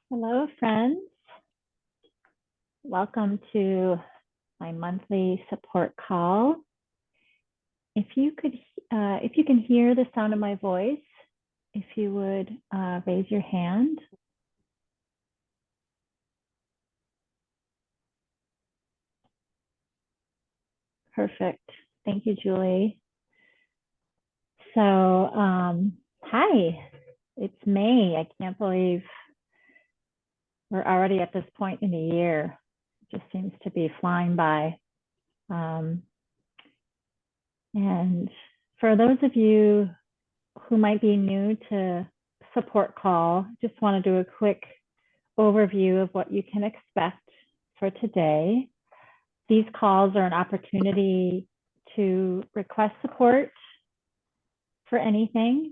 Hello, friends. Welcome to my monthly support call. If you can hear the sound of my voice, if you would raise your hand. Perfect. Thank you, Julie. So, hi, it's May. I can't believe we're already at this point in the year. It just seems to be flying by. And for those of you who might be new to support call, just want to do a quick overview of what you can expect for today. These calls are an opportunity to request support for anything,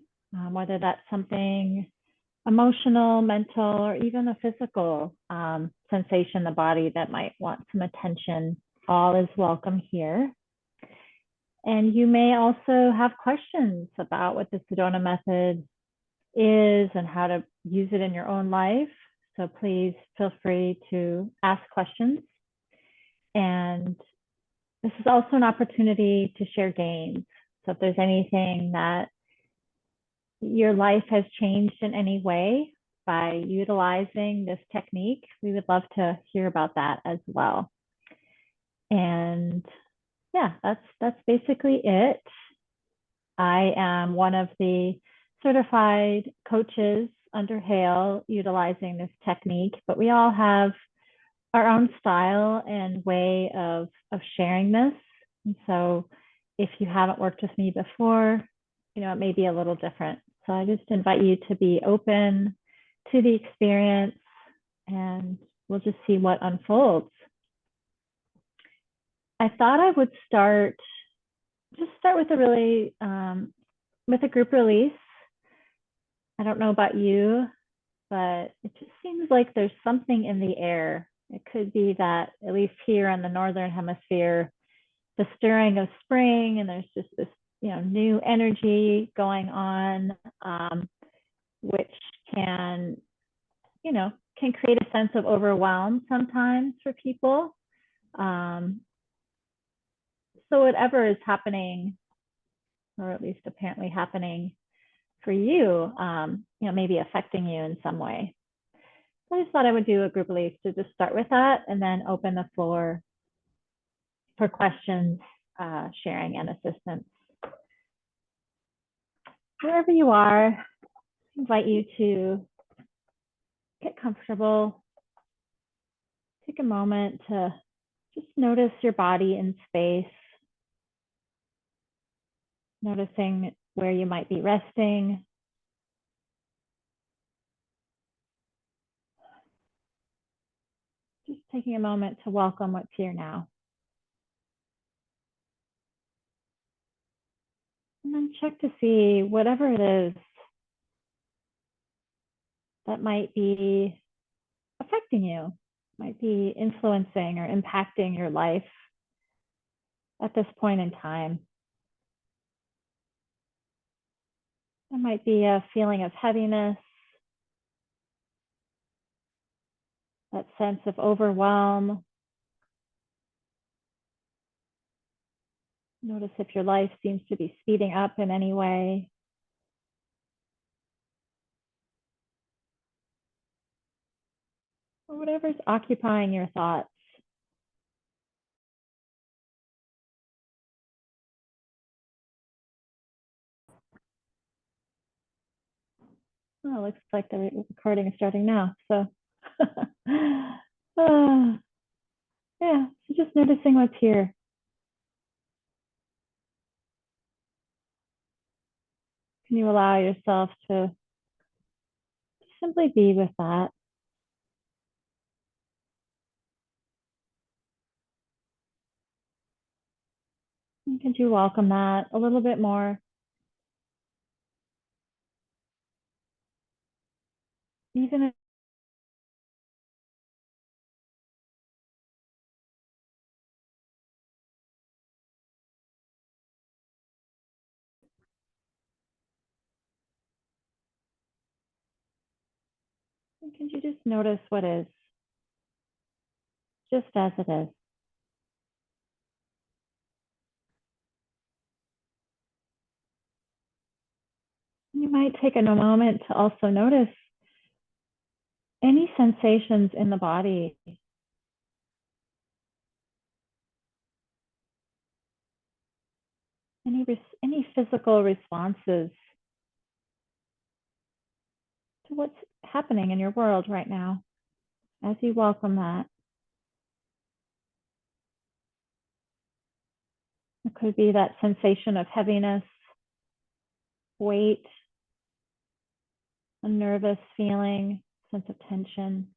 whether that's something emotional, mental, or even a physical sensation in the body that might want some attention. All is welcome here. And you may also have questions about what the Sedona method is and how to use it in your own life. So please feel free to ask questions. And this is also an opportunity to share gains. So if there's anything that your life has changed in any way by utilizing this technique, we would love to hear about that as well. And yeah, that's basically it. I am one of the certified coaches under Hale utilizing this technique, but we all have our own style and way of sharing this. And so if you haven't worked with me before, it may be a little different. So I just invite you to be open to the experience and we'll just see what unfolds. I thought I would start with with a group release. I don't know about you, but it just seems like there's something in the air. It could be that, at least here in the Northern Hemisphere, the stirring of spring, and there's just this, new energy going on, which can, can create a sense of overwhelm sometimes for people. So whatever is happening, or at least apparently happening for you, maybe affecting you in some way. So I just thought I would do a group release to just start with that and then open the floor for questions, sharing, and assistance. Wherever you are, I invite you to get comfortable. Take a moment to just notice your body in space, noticing where you might be resting. Just taking a moment to welcome what's here now. And then check to see whatever it is that might be affecting you, might be influencing or impacting your life at this point in time. There might be a feeling of heaviness, that sense of overwhelm. Notice if your life seems to be speeding up in any way. Or whatever's occupying your thoughts. Oh, it looks like the recording is starting now. So, yeah, so just noticing what's here. Can you allow yourself to simply be with that? And could you welcome that a little bit more? Even if And can you just notice what is, just as it is? You might take a moment to also notice any sensations in the body, any physical responses to what's happening in your world right now as you welcome that. It could be that sensation of heaviness, weight, a nervous feeling, sense of tension,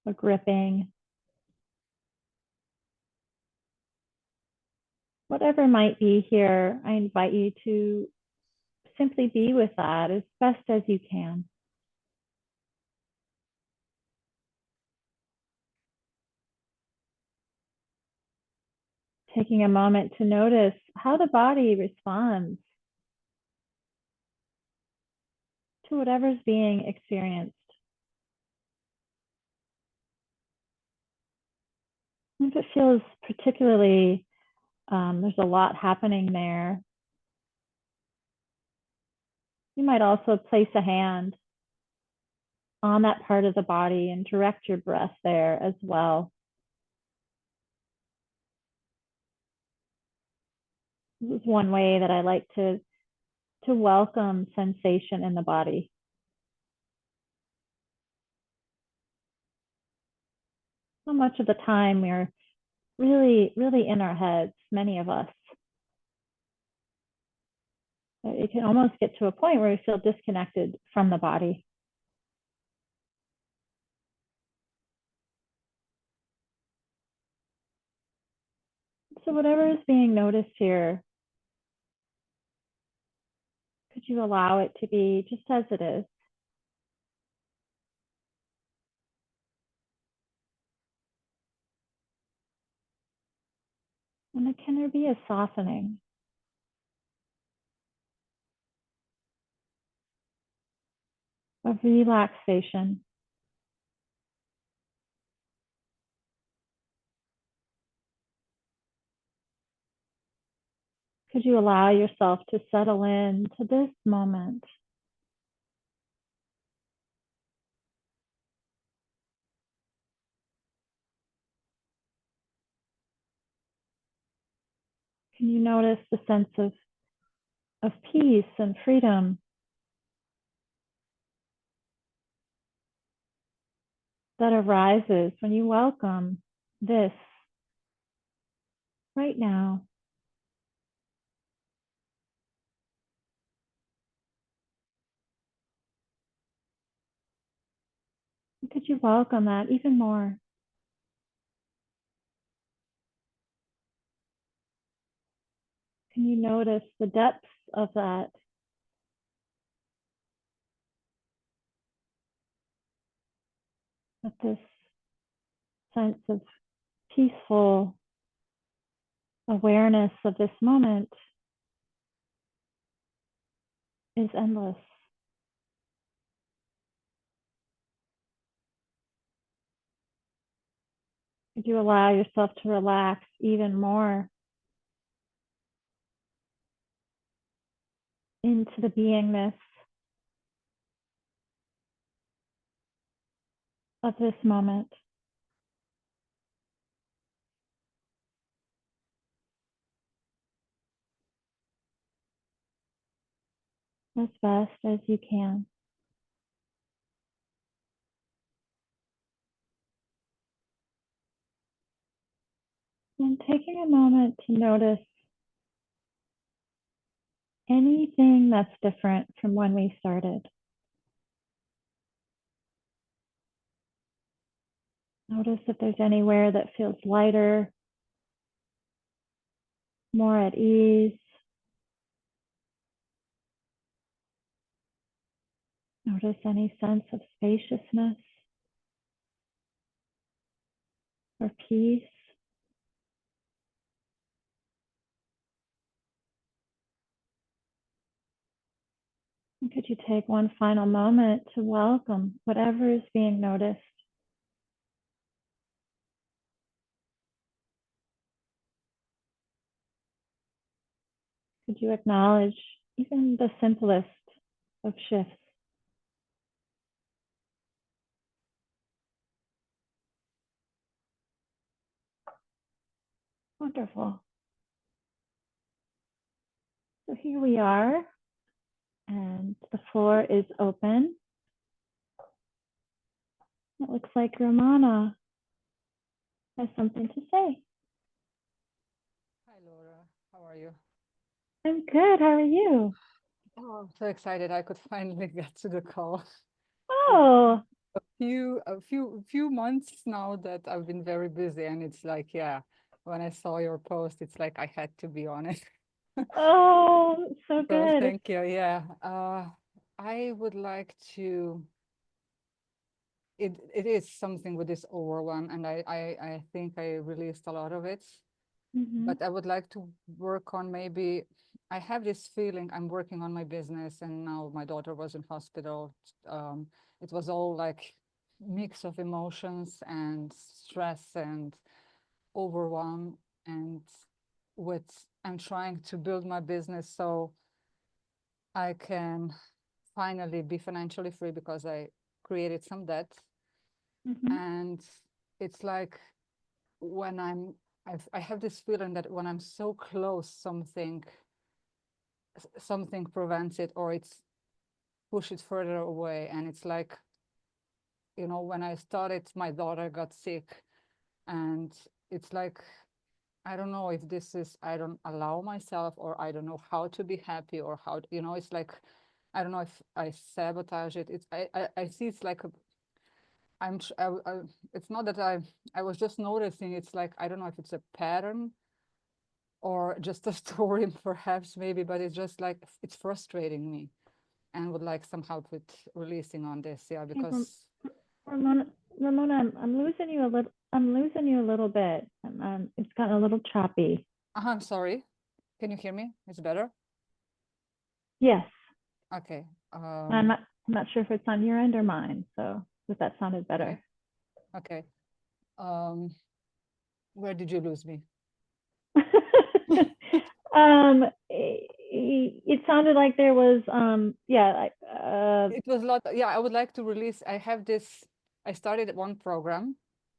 a gripping. Whatever might be here, I invite you to simply be with that as best as you can. Taking a moment to notice how the body responds to whatever's being experienced. If it feels particularly, there's a lot happening there, you might also place a hand on that part of the body and direct your breath there as well. This is one way that I like to welcome sensation in the body. So much of the time we're really, really in our heads, many of us. It can almost get to a point where we feel disconnected from the body. So whatever is being noticed here, could you allow it to be just as it is? And can there be a softening? Of relaxation? Could you allow yourself to settle in to this moment? Can you notice the sense of peace and freedom that arises when you welcome this right now? Could you welcome that even more? Can you notice the depths of that? That this sense of peaceful awareness of this moment is endless. Could you allow yourself to relax even more into the beingness of this moment? As best as you can. And taking a moment to notice anything that's different from when we started. Notice if there's anywhere that feels lighter, more at ease. Notice any sense of spaciousness or peace. And could you take one final moment to welcome whatever is being noticed? Could you acknowledge even the simplest of shifts? Wonderful. So here we are, and the floor is open. It looks like Romana has something to say. Hi, Laura. How are you? I'm good. How are you? Oh, I'm so excited I could finally get to the call. It's Oh, a few months now that I've been very busy, and it's like, yeah, when I saw your post, it's like I had to be on it. oh, so So good. thank you. Yeah. I would like to. It is something with this overwhelm, and I think I released a lot of it. Mm-hmm. But I would like to work on maybe I have this feeling I'm working on my business and now my daughter was in hospital. Um, it was all like mix of emotions and stress and overwhelm and with I'm trying to build my business so I can finally be financially free because I created some debt Mm-hmm. and it's like when I have this feeling that when I'm so close something prevents it or it's push it further away and it's like when I started my daughter got sick and it's like I don't know if this is I don't allow myself or I don't know how to be happy or how it's like I don't know if I sabotage it. I see it's like it's not that I was just noticing it's like I don't know if it's a pattern or just a story perhaps maybe but it's just like it's frustrating me and would like some help with releasing on this. Yeah, Hey, because Ramona, Ramona, I'm losing you a little. I'm losing you a little bit. It's gotten a little choppy. I'm sorry. Can you hear me? It's better. Yes, Okay. I'm Um. not. I'm not sure if it's on your end or mine. So, if that sounded Okay. better. Okay. Um. Where did you lose me? It sounded like there was. Yeah. It was a lot. Yeah, I would like to release. I have this. I started one program,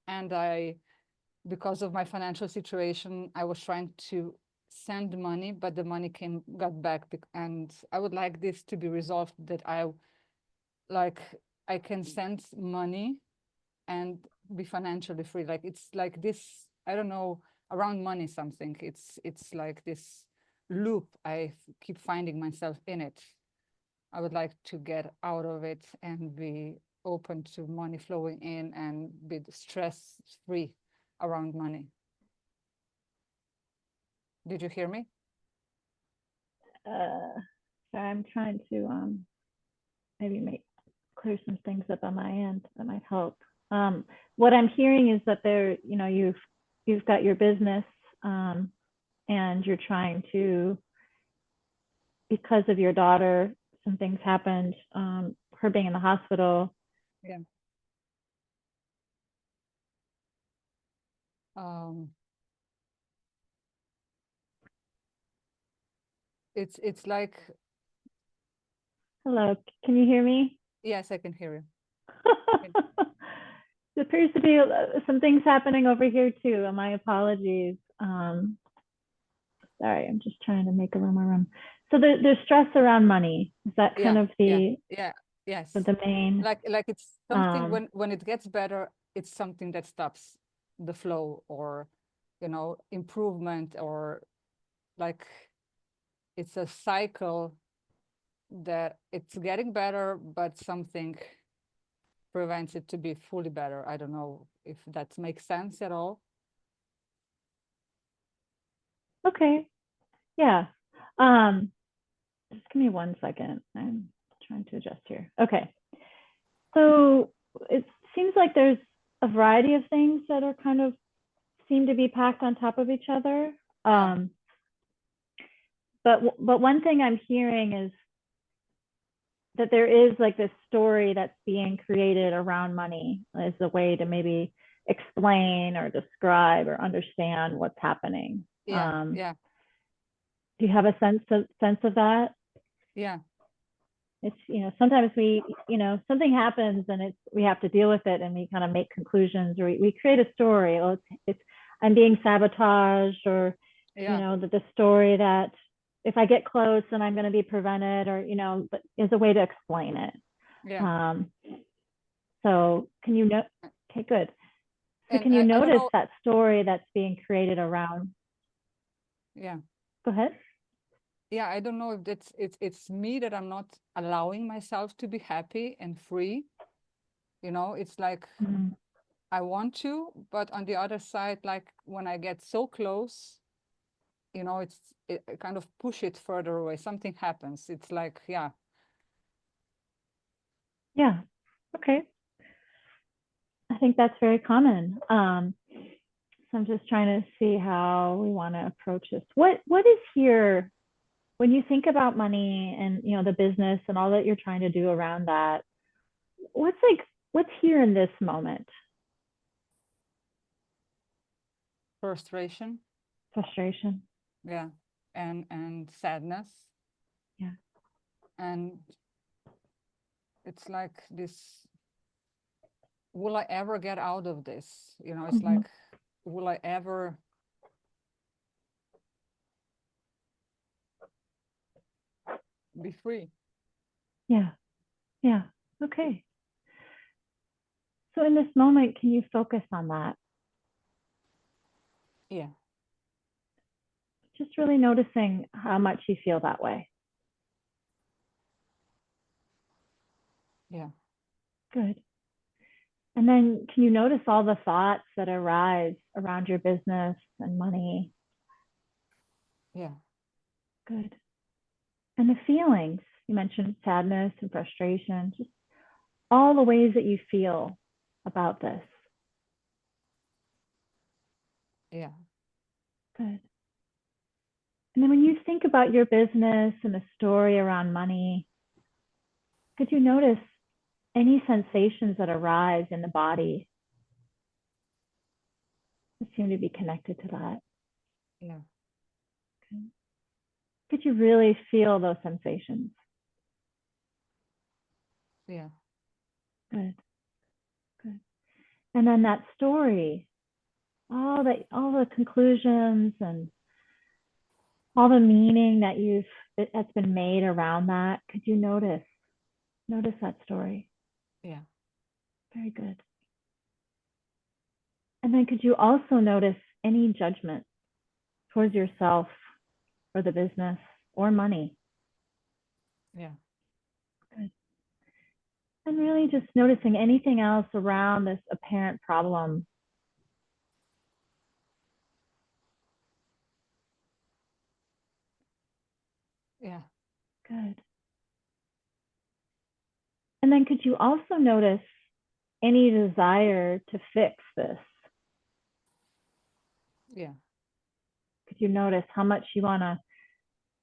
and because of my financial situation, I was trying to send money, but the money got back, and I would like this to be resolved. That like I can send money and be financially free. Like it's like this, I don't know, around money something. It's like this loop. Keep finding myself in it. I would like to get out of it and be open to money flowing in and be stress free around money. Did you hear me? uh, sorry, I'm trying to maybe make clear some things up on my end that might help. Um, what I'm hearing is that you've got your business, um, and you're trying to, because of your daughter, some things happened, her being in the hospital. Yeah. Um, it's like Hello, can you hear me? yes, I can hear you. There appears to be some things happening over here too. And my apologies. Sorry, I'm just trying to make a little more room. So there's stress around money. Is that kind Yeah, of yeah, the yeah, yes. the main? Like it's something Um, when it gets better, it's something that stops the flow or improvement or like it's a cycle that it's getting better, but something prevents it to be fully better. I don't know if that makes sense at all. okay, yeah. Um, just give me 1 second. I'm trying to adjust here. Okay, so it seems like there's a variety of things that are kind of seem to be packed on top of each other. Yeah. But one thing I'm hearing is that there is like this story that's being created around money as a way to maybe explain or describe or understand what's happening. Yeah, yeah, Do you have a sense of that? yeah, It's, sometimes we, something happens and we have to deal with it, and we kind of make conclusions, or we create a story. Oh, it's I'm being sabotaged, or yeah, the story that if I get close then I'm going to be prevented, or but is a way to explain it. yeah. um so can you know Okay, good. So And can you I don't notice know. that story that's being created around? Yeah, Go ahead. yeah. I don't know if it's me that I'm not allowing myself to be happy and free. It's like Mhm. I want to, but on the other side, like when I get so close, I kind of push it further away. Something happens. It's like, yeah, Yeah. Okay. I think that's very common. So I'm just trying to see how we want to approach this. What is here when you think about money and the business and all that you're trying to do around that? What's here in this moment? frustration. Frustration. Yeah, and sadness, Yeah. and it's like this. Will I ever get out of this? It's Mm-hmm. like, will I ever be free? Yeah. Yeah. Okay. So in this moment, can you focus on that? Yeah, Just really noticing how much you feel that way. yeah, Good. And then can you notice all the thoughts that arise around your business and money? yeah, Good. And the feelings, you mentioned sadness and frustration, just all the ways that you feel about this. yeah, Good. And then when you think about your business and the story around money, could you notice any sensations that arise in the body that seem to be connected to that? yeah, Okay. Could you really feel those sensations? yeah, Good, good. And then that story, all the conclusions and all the meaning that's been made around that. Could you notice that story? yeah, Very good. And then could you also notice any judgment towards yourself or the business or money? yeah, Good. And really just noticing anything else around this apparent problem. yeah, Good. And then could you also notice any desire to fix this? yeah, Could you notice how much you want to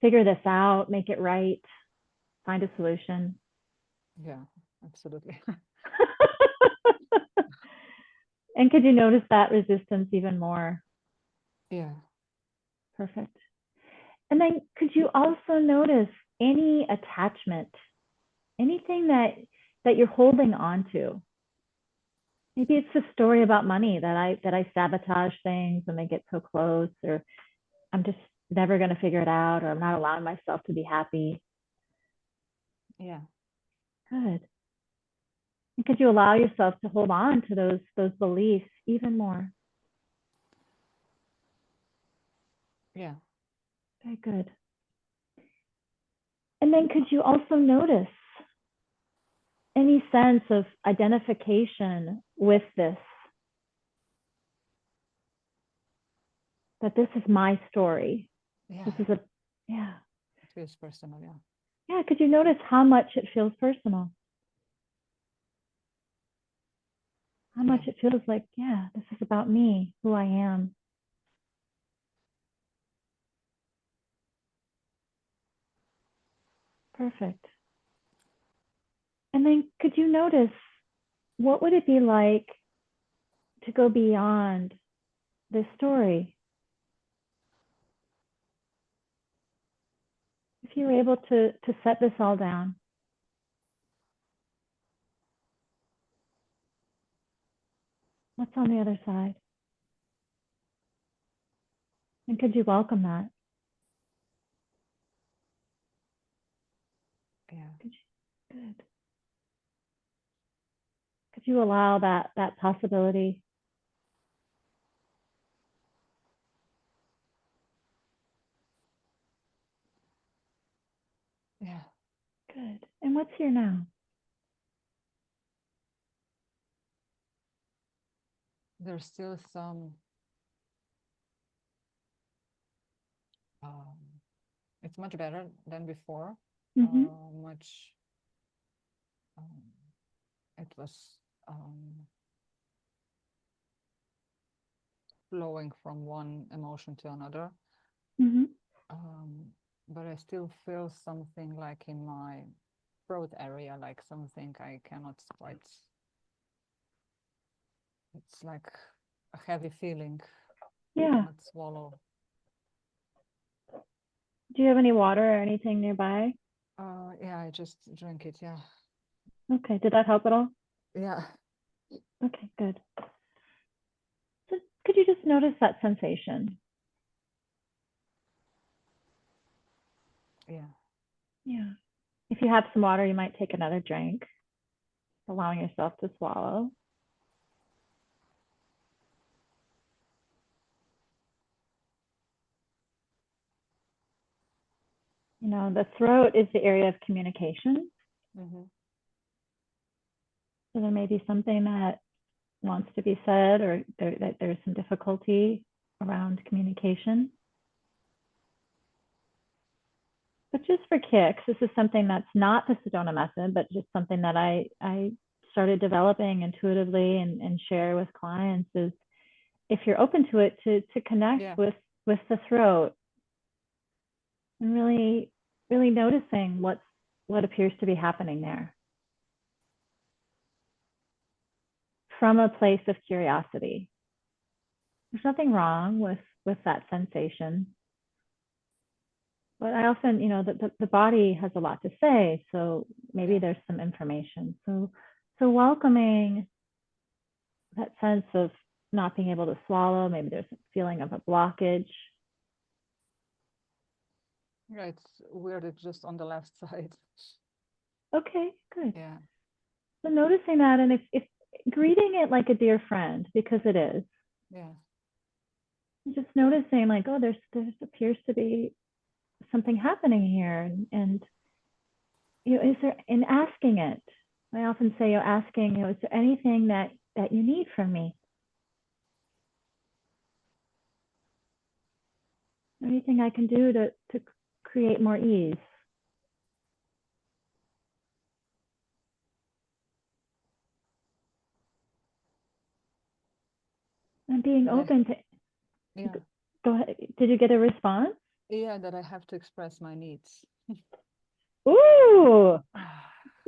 figure this out, make it right, find a solution? yeah, absolutely. And could you notice that resistance even more? Yeah, Perfect. And then could you also notice any attachment, anything that you're holding on to? Maybe it's the story about money that I sabotage things when they get so close, or I'm just never going to figure it out, or I'm not allowing myself to be happy. yeah, Good. And could you allow yourself to hold on to those beliefs even more? yeah, Very good. And then could you also notice any sense of identification with this, that this is my story? yeah. This is a, yeah. It feels personal. Yeah, Yeah. Could you notice how much it feels personal? How yeah, much it feels like, yeah, this is about me, who I am. Perfect. And then could you notice, what would it be like to go beyond this story? If you were able to set this all down. What's on the other side? And could you welcome that? Yeah. Good. Could you allow that possibility? Yeah. Good. And what's here now? There's still some it's much better than before. Mm-hmm. Much it was flowing from one emotion to another. Mm-hmm. But I still feel something like in my throat area, like something I cannot quite. It's like a heavy feeling. I Yeah. cannot swallow. Do you have any water or anything nearby? Yeah, I just drank it. Yeah. Okay. Did that help at all? Yeah. Okay, good. So could you just notice that sensation? Yeah. Yeah. If you have some water, you might take another drink, allowing yourself to swallow. You know, the throat is the area of communication. Mm-hmm. So there may be something that wants to be said, or that there's some difficulty around communication. But just for kicks, this is something that's not the Sedona method, but just something that I started developing intuitively and share with clients is, if you're open to it, to connect Yeah. with the throat and really noticing what appears to be happening there from a place of curiosity. There's nothing wrong with that sensation. But I often, you know, the body has a lot to say, so maybe Yeah. there's some information. So welcoming that sense of not being able to swallow, maybe there's a feeling of a blockage. Yeah, it's weird. It's just on the left side. Okay, good. Yeah. So noticing that, and if greeting it like a dear friend, because it is, Yeah. just noticing like, oh, there's appears to be something happening here, and you know, is there, in asking it, I often say, you're asking, you know, is there anything that you need from me? Anything I can do to create more ease? And being That I, open to, yeah. go ahead. Did you get a response? Yeah, that I have to express my needs. Ooh.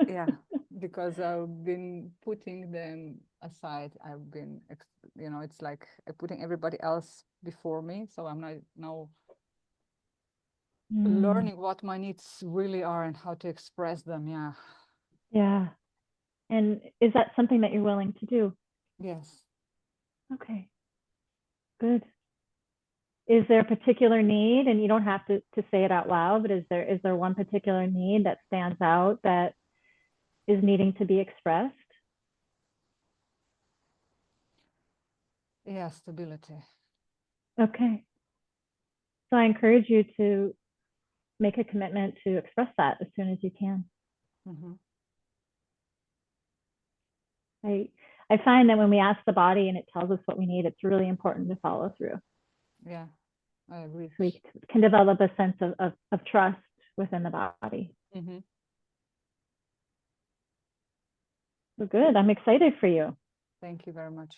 Yeah, because I've been putting them aside. I've been, you know, it's like I'm putting everybody else before me. So I'm not now learning what my needs really are and how to express them. Yeah. Yeah. And is that something that you're willing to do? Yes. Okay, good. Is there a particular need, and you don't have to say it out loud, but is there one particular need that stands out that is needing to be expressed? Yeah, stability. Okay. So I encourage you to make a commitment to express that as soon as you can. Mm-hmm. I find that when we ask the body and it tells us what we need, it's really important to follow through. Yeah, I agree. So we can develop a sense of trust within the body. Mm-hmm. So good. I'm excited for you. Thank you very much.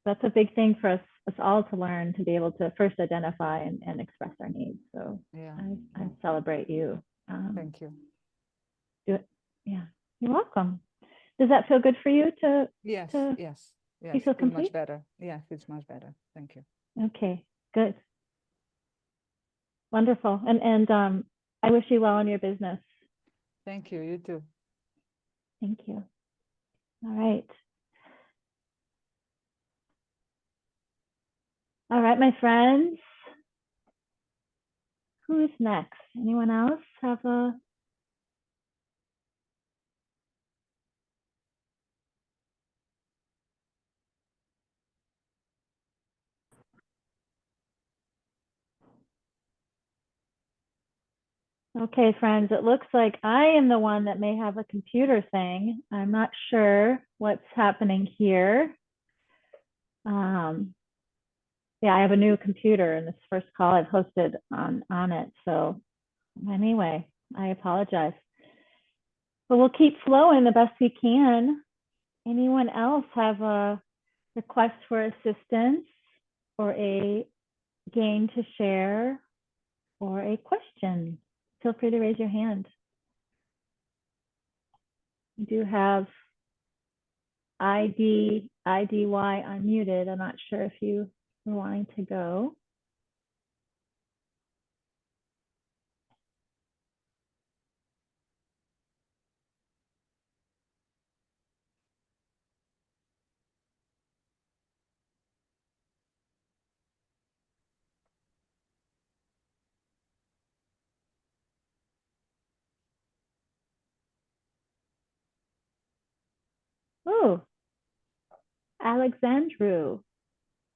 That's a big thing for us all to learn, to be able to first identify and express our needs. So Yeah. I celebrate you. Thank you. Yeah, you're welcome. Does that feel good for you to, Yes, to, yes, yes. feel Feel much complete? better. Yeah, feels much better. Thank you. Okay, good. Wonderful. And I wish you well in your business. Thank you. You too. Thank you. All right. All right, my friends. Who's next? Anyone else have a? Okay, friends, it looks like I am the one that may have a computer thing. I'm not sure what's happening here. Yeah, I have a new computer in this first call I've hosted on it. So anyway, I apologize. But we'll keep flowing the best we can. Anyone else have a request for assistance or a game to share or a question? Feel free to raise your hand. You do have IDY unmuted. I'm not sure if you are wanting to go. Oh, Alexandru.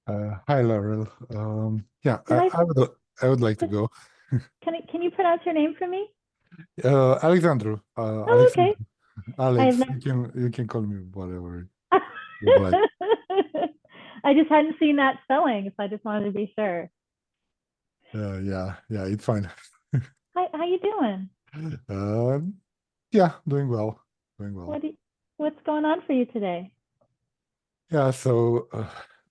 Hi, Laurel. Yeah, Did I, I would like to go. can you pronounce your name for me? Alexandru, Oh, okay. I have Alex, not. you can call me whatever you'd like. I just hadn't seen that spelling, so I just wanted to be sure. Yeah, it's fine. Hi, how you doing? Yeah, doing well, doing well. What's going on for you today? Yeah, so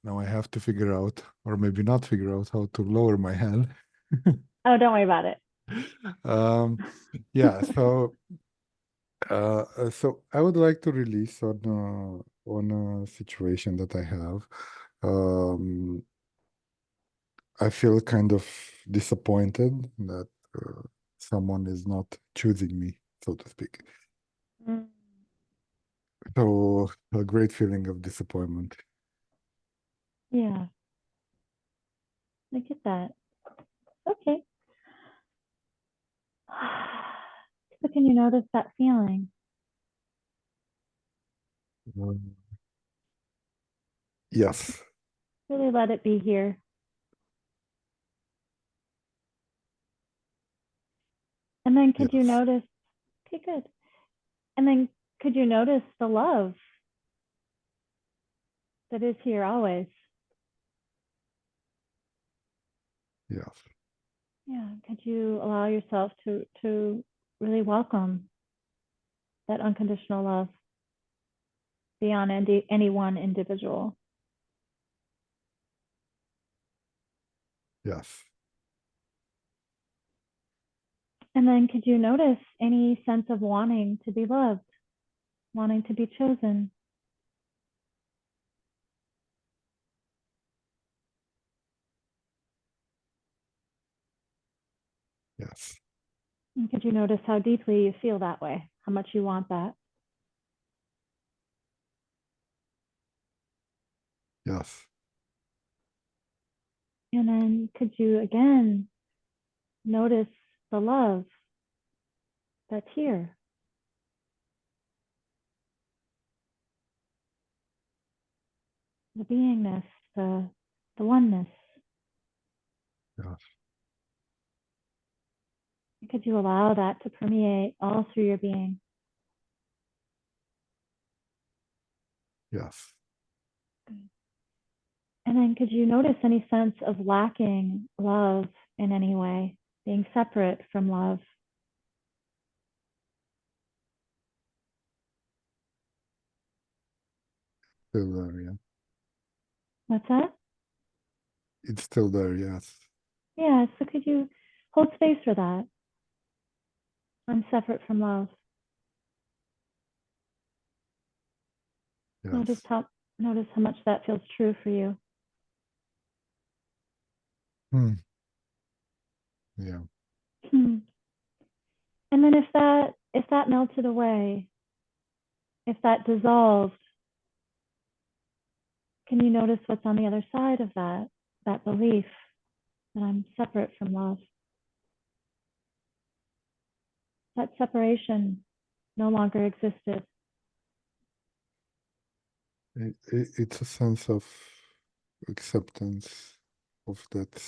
now I have to figure out, or maybe not figure out, how to lower my hand. Oh, don't worry about it. Yeah, so so I would like to release on a situation that I have. Um, I feel kind of disappointed that someone is not choosing me, so to speak. Mm, So a great feeling of disappointment. yeah, I get that. Okay. So can you notice that feeling? Um, yes, Really let it be here. And then could you yes, notice, okay, good. And then could you notice the love that is here always? yes, Yeah, could you allow yourself to really welcome that unconditional love beyond any one individual? yes, And then could you notice any sense of wanting to be loved, wanting to be chosen? yes, And could you notice how deeply you feel that way, how much you want that? yes, And then could you again notice the love that's here? The beingness, the oneness. yes, Could you allow that to permeate all through your being? yes, And then could you notice any sense of lacking love in any way, being separate from love? still there, yeah. What's that? It's still there, yes. Yeah, so could you hold space for that? I'm separate from love. Notice Yes. how much that feels true for you. Hmm. Yeah. Hmm. And then if that melted away, if that dissolved, can you notice what's on the other side of that belief that I'm separate from love? That separation no longer existed. It's a sense of acceptance of that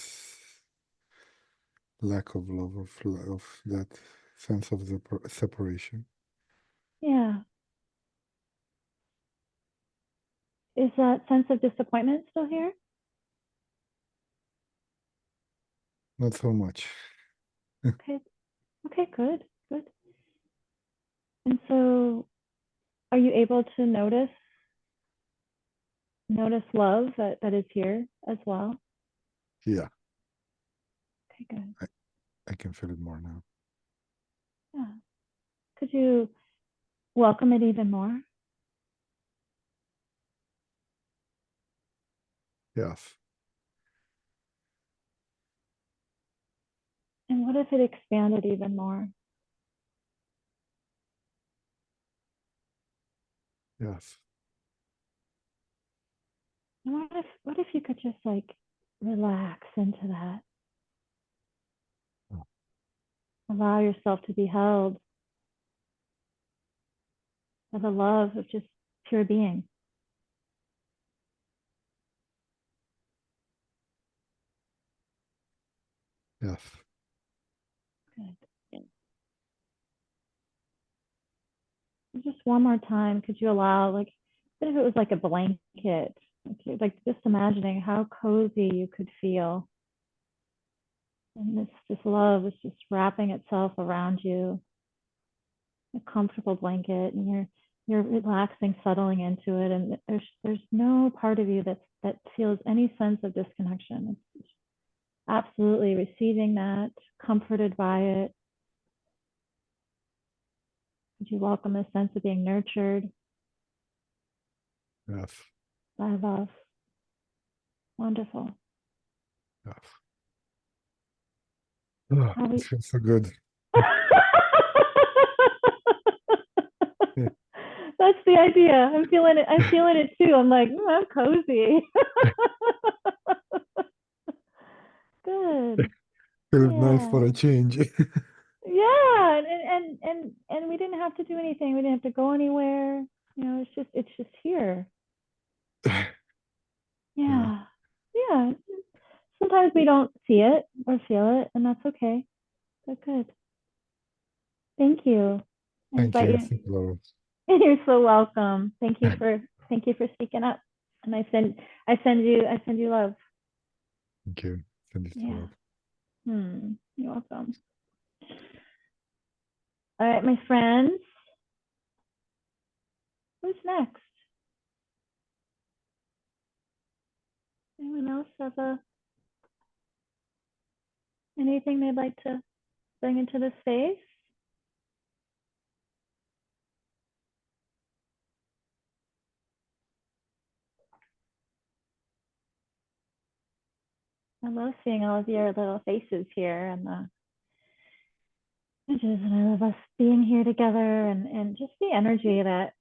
lack of love, of that sense of the separation. Yeah. Is that sense of disappointment still here? Not so much. Okay. Okay, good. Good. And so are you able to notice love that is here as well? Yeah, Okay, good. I can feel it more now. Yeah. Could you welcome it even more? Yes. And what if it expanded even more? Yes. And what if you could just like relax into that? Oh. Allow yourself to be held by the love of just pure being. Yes. Good. Just one more time, could you allow, like, even if it was like a blanket, like just imagining how cozy you could feel. And this love is just wrapping itself around you, a comfortable blanket, and you're relaxing, settling into it, and there's no part of you that feels any sense of disconnection. It's absolutely receiving that, comforted by it. Would you welcome a sense of being nurtured Yes. by love? Wonderful. Yes. Oh, How it we... feels so good. Yeah. That's the idea. I'm feeling it. I'm feeling it too. I'm like, I'm cozy. Good. Feels nice for Yeah. a change. Yeah. And we didn't have to do anything. We didn't have to go anywhere. You know, it's just here. Yeah. Yeah. Yeah. Sometimes we don't see it or feel it, and that's okay. But good. Thank you. I Thank invite you. you. Thank you, Laura. You're so welcome. Thank you for speaking up. And I send you love. Thank you. Send it to Yeah. love. You're welcome. All right, my friends. Who's next? Anyone else have anything they'd like to bring into the space? I love seeing all of your little faces here and the images, and I love us being here together and just the energy that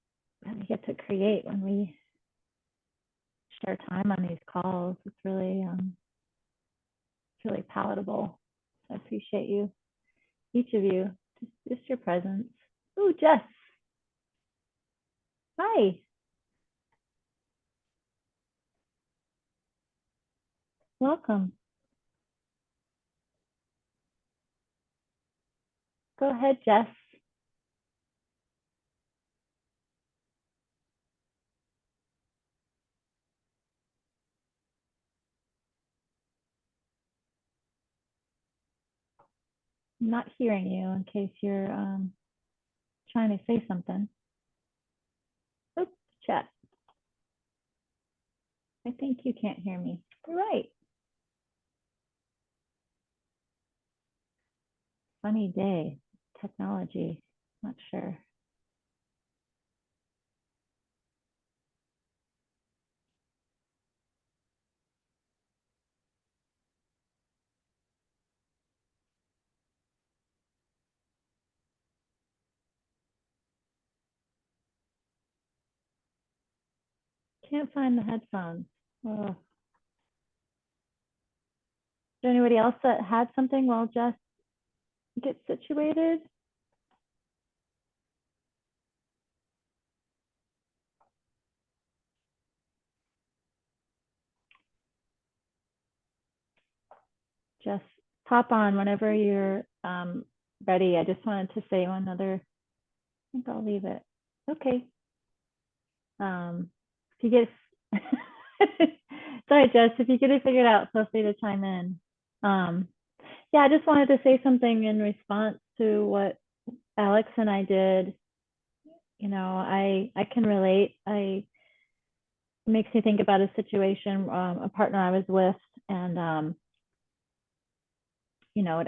we get to create when we share time on these calls. It's really palatable. I appreciate you, each of you, just your presence. Oh, Jess. Hi. Welcome. Go ahead, Jess. I'm not hearing you in case you're trying to say something. Oops, chat. I think you can't hear me. You're right. Funny day. Technology. Not sure. can't find the headphones. Oh. Is there anybody else that had something while Jess gets situated? Just pop on whenever you're ready. I just wanted to say one other, I think I'll leave it. Okay. If you get, sorry, Jess, if you get it figured out, feel free to chime in. Yeah, I just wanted to say something in response to what Alex and I did. You know, I can relate. It makes me think about a situation, a partner I was with, and you know, it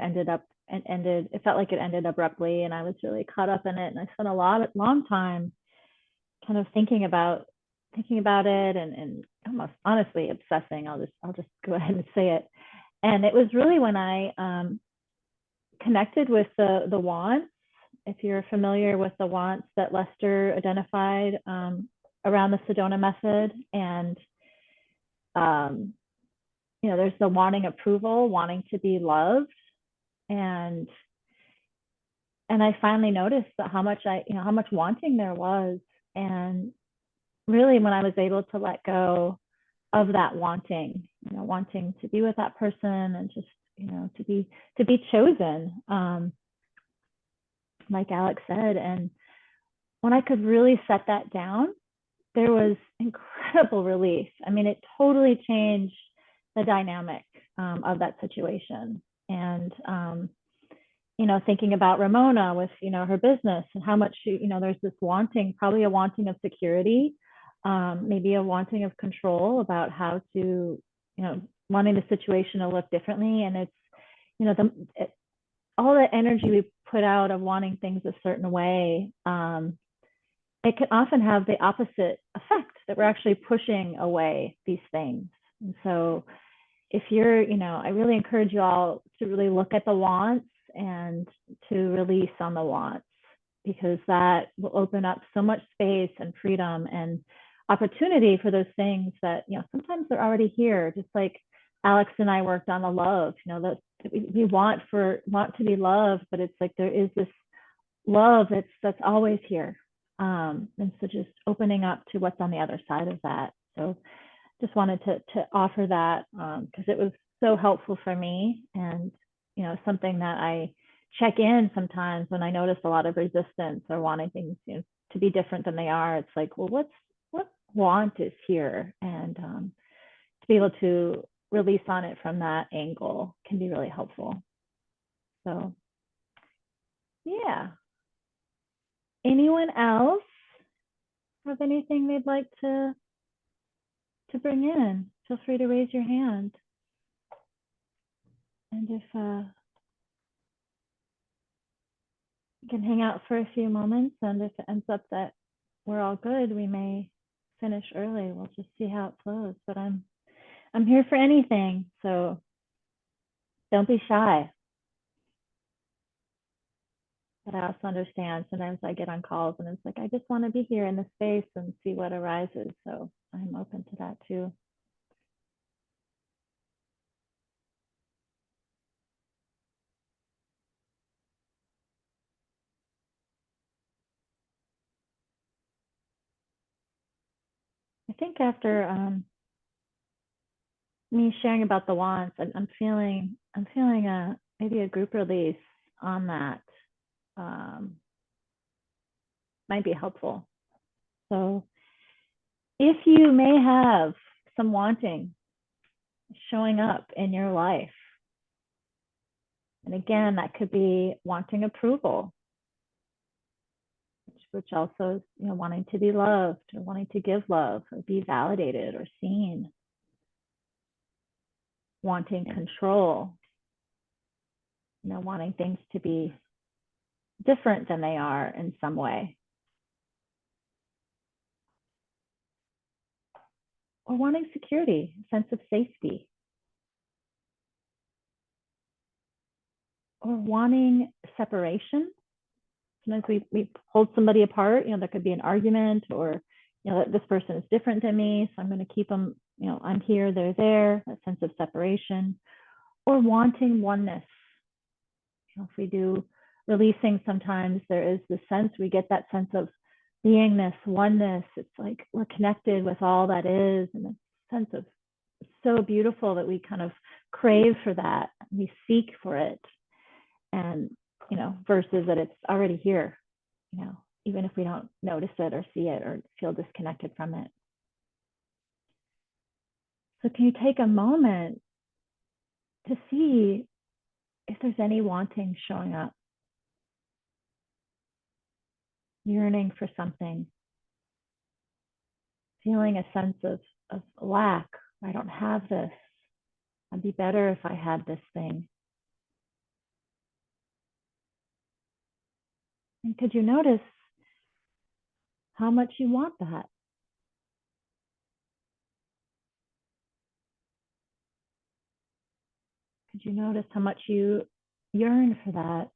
felt like it ended abruptly, and I was really caught up in it, and I spent a long time kind of thinking about it, and almost honestly obsessing. I'll just go ahead and say it. And it was really when I connected with the wants. If you're familiar with the wants that Lester identified around the Sedona method, and you know, there's the wanting approval, wanting to be loved, and I finally noticed that how much wanting there was. And really, when I was able to let go of that wanting, you know, wanting to be with that person, and just, you know, to be chosen, like Alex said, and when I could really set that down, there was incredible relief. I mean, it totally changed the dynamic of that situation. And you know, thinking about Ramona with, you know, her business, and how much she, you know, there's this wanting, probably a wanting of security, maybe a wanting of control about how to, you know, wanting the situation to look differently. And it's, you know, all the energy we put out of wanting things a certain way, it can often have the opposite effect, that we're actually pushing away these things. And so if you're, you know, I really encourage you all to really look at the wants and to release on the wants, because that will open up so much space and freedom and opportunity for those things that, you know, sometimes they're already here. Just like Alex and I worked on the love, you know, that we want to be loved, but it's like there is this love that's always here. And so just opening up to what's on the other side of that. So just wanted to offer that because it was so helpful for me, and, you know, something that I check in sometimes when I notice a lot of resistance or wanting things, you know, to be different than they are. It's like, well, what want is here, and to be able to release on it from that angle can be really helpful. So yeah. Anyone else have anything they'd like to bring in? Feel free to raise your hand. And if you can hang out for a few moments, and if it ends up that we're all good, we may finish early. We'll just see how it flows. But I'm here for anything, so don't be shy. But I also understand sometimes I get on calls and it's like, I just want to be here in the space and see what arises. So I'm open to that too. I think after me sharing about the wants, I'm feeling maybe a group release on that might be helpful. So if you may have some wanting showing up in your life, and again, that could be wanting approval, which also is, you know, wanting to be loved or wanting to give love or be validated or seen, wanting control, you know, wanting things to be different than they are in some way, or wanting security, a sense of safety, or wanting separation. Sometimes we hold somebody apart, you know, there could be an argument, or that this person is different than me, so I'm going to keep them, I'm here, they're there, that sense of separation, or wanting oneness. If we do releasing, sometimes there is the sense, we get that sense of beingness, oneness. It's like we're connected with all that is, and a sense of so beautiful that we kind of crave for that. We seek for it, and versus that it's already here, even if we don't notice it or see it or feel disconnected from it. So can you take a moment to see if there's any wanting showing up? Yearning for something, feeling a sense of lack. I don't have this. I'd be better if I had this thing. And could you notice how much you want that? Could you notice how much you yearn for that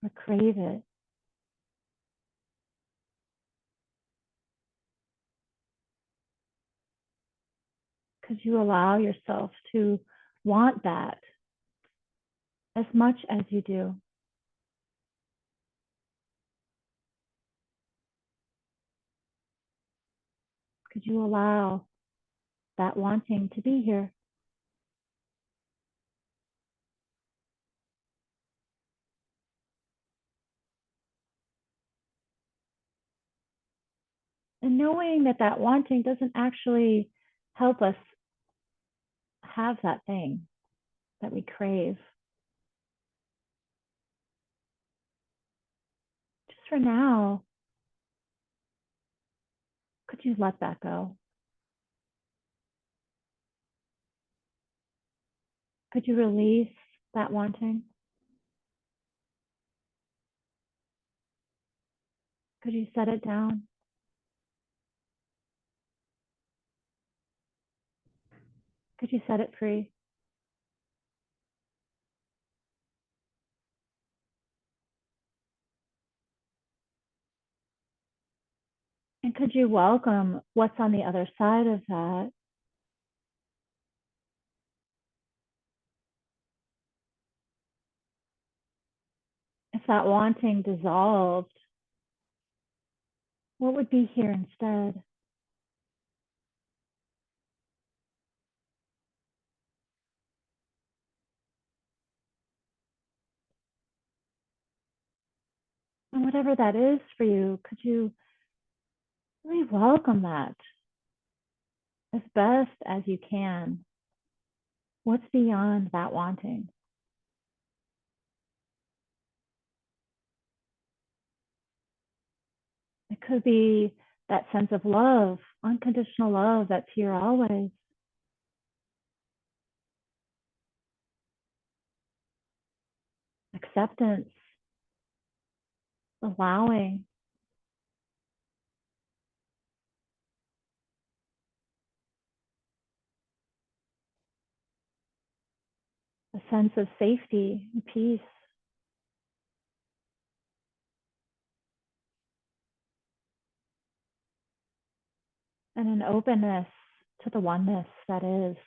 or crave it? Could you allow yourself to want that as much as you do? Could you allow that wanting to be here? And knowing that that wanting doesn't actually help us have that thing that we crave. Just for now, could you let that go? Could you release that wanting? Could you set it down? Could you set it free? And could you welcome what's on the other side of that? If that wanting dissolved, what would be here instead? And whatever that is for you, could you really welcome that as best as you can? What's beyond that wanting? It could be that sense of love, unconditional love that's here always. Acceptance, allowing. A sense of safety and peace. And an openness to the oneness that is.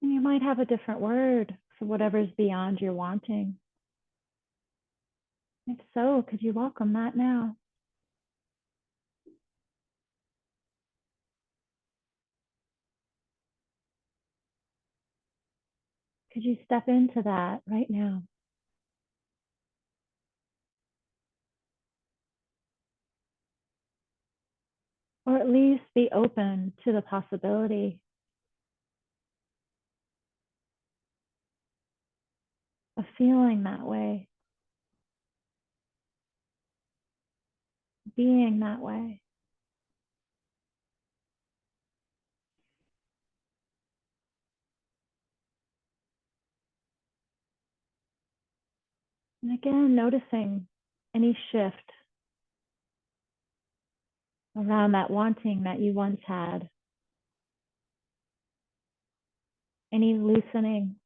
And you might have a different word for whatever's beyond your wanting. If so, could you welcome that now? Could you step into that right now? Or at least be open to the possibility of feeling that way, being that way. And again, noticing any shift around that wanting that you once had. any loosening,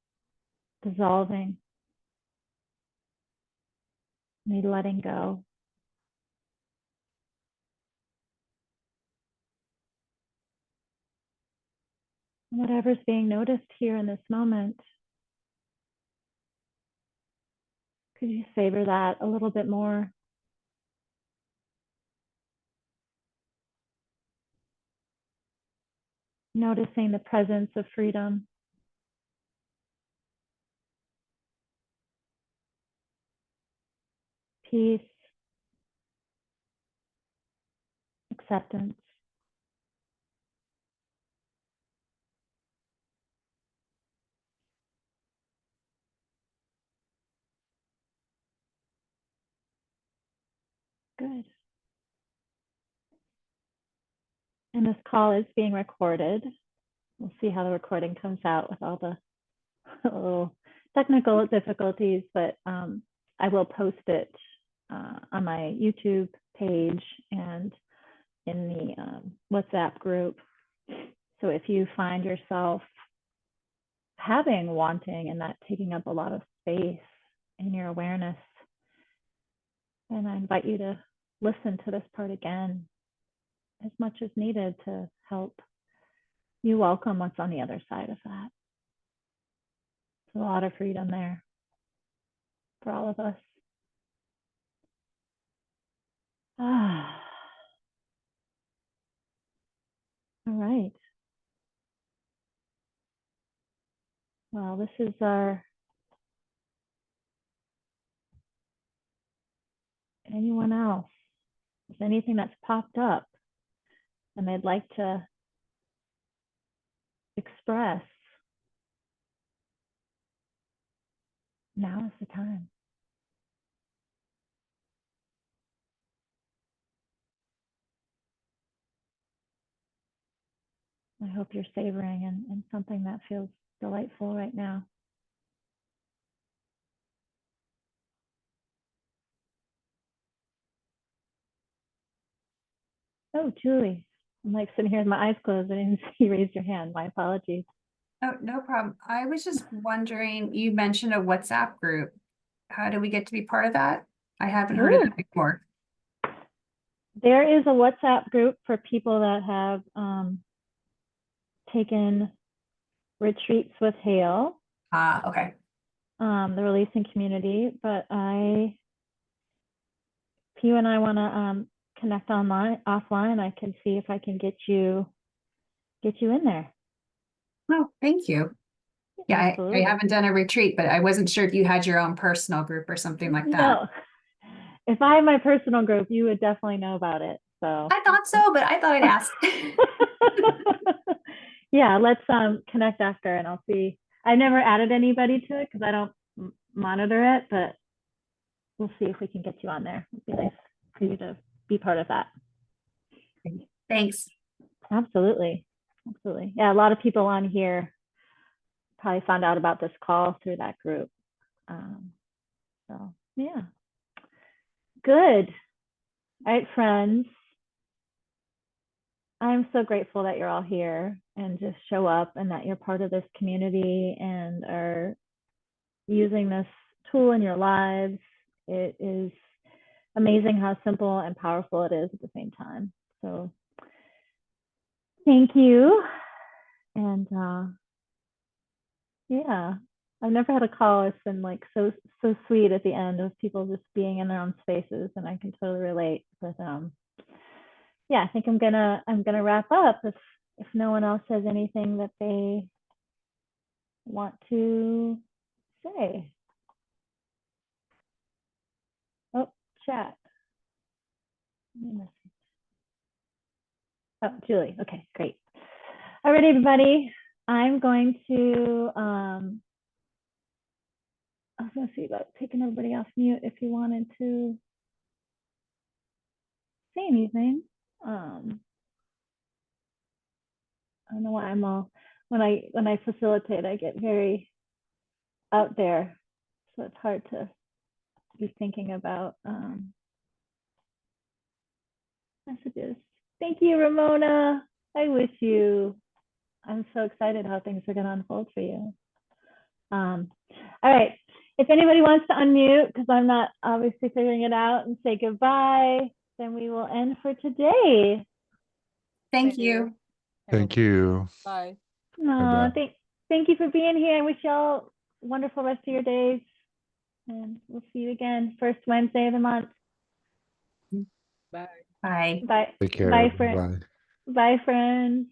dissolving, any letting go. Whatever's being noticed here in this moment, could you savor that a little bit more? Noticing the presence of freedom. Peace. Acceptance. Good. And this call is being recorded. We'll see how the recording comes out with all the little technical difficulties, but I will post it on my YouTube page and in the WhatsApp group. So if you find yourself wanting and that taking up a lot of space in your awareness, then I invite you to listen to this part again as much as needed to help you welcome what's on the other side of that. There's a lot of freedom there for all of us. Ah. All right. Well, this is anyone else? Is anything that's popped up and they'd like to express? Now is the time. I hope you're savoring and something that feels delightful right now. Oh, Julie, I'm like sitting here with my eyes closed. I didn't see you raise your hand. My apologies. Oh, no problem. I was just wondering, you mentioned a WhatsApp group. How do we get to be part of that? I haven't heard of Sure. it before. There is a WhatsApp group for people that have taken retreats with Hale, Ah, okay. the releasing community. But if you and I want to connect offline, I can see if I can get you in there. Oh, thank you. Yeah, I Absolutely. haven't done a retreat, but I wasn't sure if you had your own personal group or something like that. No, if I have my personal group, you would definitely know about it. So I thought so, but I thought I'd ask. yeah, let's connect after and I'll see. I never added anybody to it because I don't monitor it, but we'll see if we can get you on there. It'd be nice for you to be part of that. Thanks. Absolutely. Absolutely. Yeah, a lot of people on here probably found out about this call through that group. So yeah. Good. All right, friends. I'm so grateful that you're all here and just show up and that you're part of this community and are using this tool in your lives. It is amazing how simple and powerful it is at the same time. So thank you. And yeah, I've never had a call that's been like so sweet at the end of people just being in their own spaces, and I can totally relate. But yeah, I think I'm gonna wrap up if no one else has anything that they want to say. Oh, chat. Oh, Julie. Okay, great. All right, everybody. I'm going to I was gonna see about taking everybody off mute if you wanted to say anything. I don't know why I'm all when I facilitate, I get very out there, so it's hard to be thinking about messages. Thank you, Ramona. I wish you I'm so excited how things are going to unfold for you. All right. If anybody wants to unmute, because I'm not obviously figuring it out, and say goodbye, then we will end for today. Thank Thank you. you. Thank you. Bye. No, Bye-bye. thank you for being here. I wish y'all a wonderful rest of your days. And we'll see you again first Wednesday of the month. Bye. Bye. Bye. Take care. Bye, friends. Bye. Bye, friends.